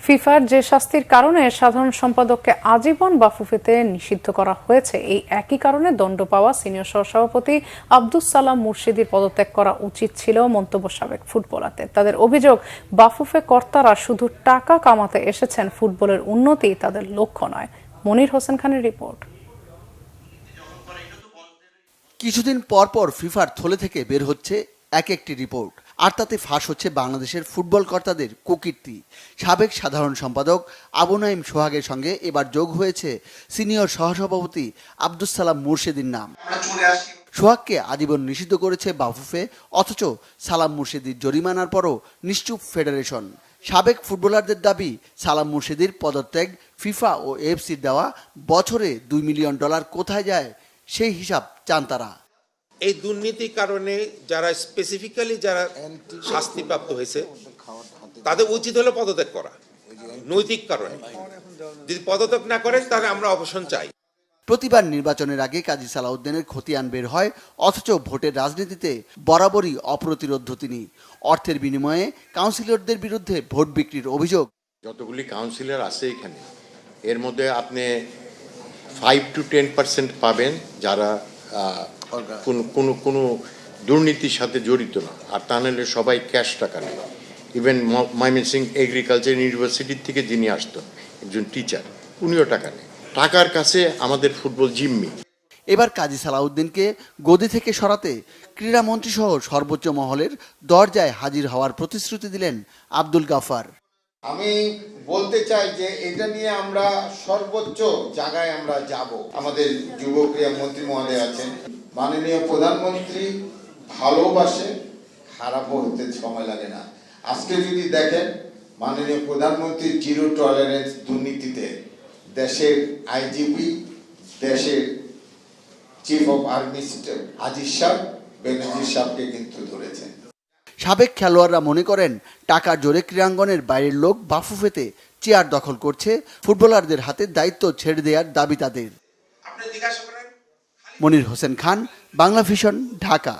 ফিফার যে শাস্তির কারণে সাধারণ সম্পাদককে আজীবন বাফুফেতে নিষিদ্ধ করা হয়েছে, এই একই কারণে দণ্ড পাওয়া সিনিয়র সহসভাপতি আব্দুস সালাম মুর্শিদির পদত্যাগ করা উচিত ছিল মন্তব্য সাবেক ফুটবলারদের। তাদের অভিযোগ, বাফুফে কর্তারা শুধু টাকা কামাতে এসেছেন, ফুটবলের উন্নতি তাদের লক্ষ্য নয়। মনির হোসেন খানের রিপোর্ট। কিছুদিন পর পর ফিফার থলে থেকে বের হচ্ছে এক একটি রিপোর্ট, আর তাতে ফাঁস হচ্ছে বাংলাদেশের ফুটবল কর্তাদের কুকীর্তি। সাবেক সাধারণ সম্পাদক আবু নাঈম সোহাগের সঙ্গে এবার যোগ হয়েছে সিনিয়র সহসভাপতি আব্দুস সালাম মুর্শিদির নাম। সোহাগকে আজীবন নিষিদ্ধ করেছে বাফুফে, অথচ সালাম মুর্শিদির জরিমানার পরও নিশ্চুপ ফেডারেশন। সাবেক ফুটবলারদের দাবি, সালাম মুর্শিদির পদত্যাগ ফিফা ও এএফসির দেওয়া বছরে $2 মিলিয়ন কোথায় যায় সেই হিসাব চান তারা। এই দুর্নীতির কারণে যারা স্পেসিফিক্যালি যারা শাস্তিপ্রাপ্ত হয়েছে তাদের উচিত হলো পদত্যাগ করা, নৈতিক কারণে। যদি পদত্যাগ না করেন তাহলে আমরা অবসান চাই। প্রতিবার নির্বাচনের আগে কাজী সালাউদ্দিনের খতিয়ান বের হয়, অথচ ভোটের রাজনীতিতে বরাবরই অপ্রতিরোধ্য তিনি। অর্থের বিনিময়ে কাউন্সিলরদের বিরুদ্ধে ভোট বিক্রির অভিযোগ। যতগুলি কাউন্সিলর আছে এখানে, এর মধ্যে আপনি 5 to 10% পাবেন যারা কোনো দুর্নীতির সাথে জড়িত না, আর তা নাহলে সবাই ক্যাশ টাকা নেয়। ইভেন ময়মনসিং এগ্রিকালচার ইউনিভার্সিটির থেকে যিনি আসতেন, একজন টিচার, উনিও টাকা নেয়। টাকার কাছে আমাদের ফুটবল জিম্মি। এবার কাজী সালাউদ্দিনকে গদি থেকে সরাতে ক্রীড়ামন্ত্রী সহ সর্বোচ্চ মহলের দরজায় হাজির হওয়ার প্রতিশ্রুতি দিলেন আব্দুল গাফার। আমি বলতে চাই যে এটা নিয়ে আমরা সর্বোচ্চ জায়গায় আমরা যাব। আমাদের যুব ক্রীড়া মন্ত্রী মহোদয় আছেন, মাননীয় প্রধানমন্ত্রী ভালোবাসে, খারাপও হতে সময় লাগে না। আজকে যদি দেখেন মাননীয় প্রধানমন্ত্রী জিরো টলারেন্স দুর্নীতিতে দেশের আইজিপি, দেশের chief of army staff Aziz সাহেব, বেনজির সাহেবকে কিন্তু ধরেছেন। সাবেক খেলোয়াড়রা মনে করেন, টাকার জোরে ক্রীড়াঙ্গনের বাইরের লোক বাফুফেতে চেয়ার দখল করছে, ফুটবলারদের হাতে দায়িত্ব ছেড়ে দেওয়ার দাবি তাদের। মনির হোসেন খান, বাংলা ভিশন, ঢাকা।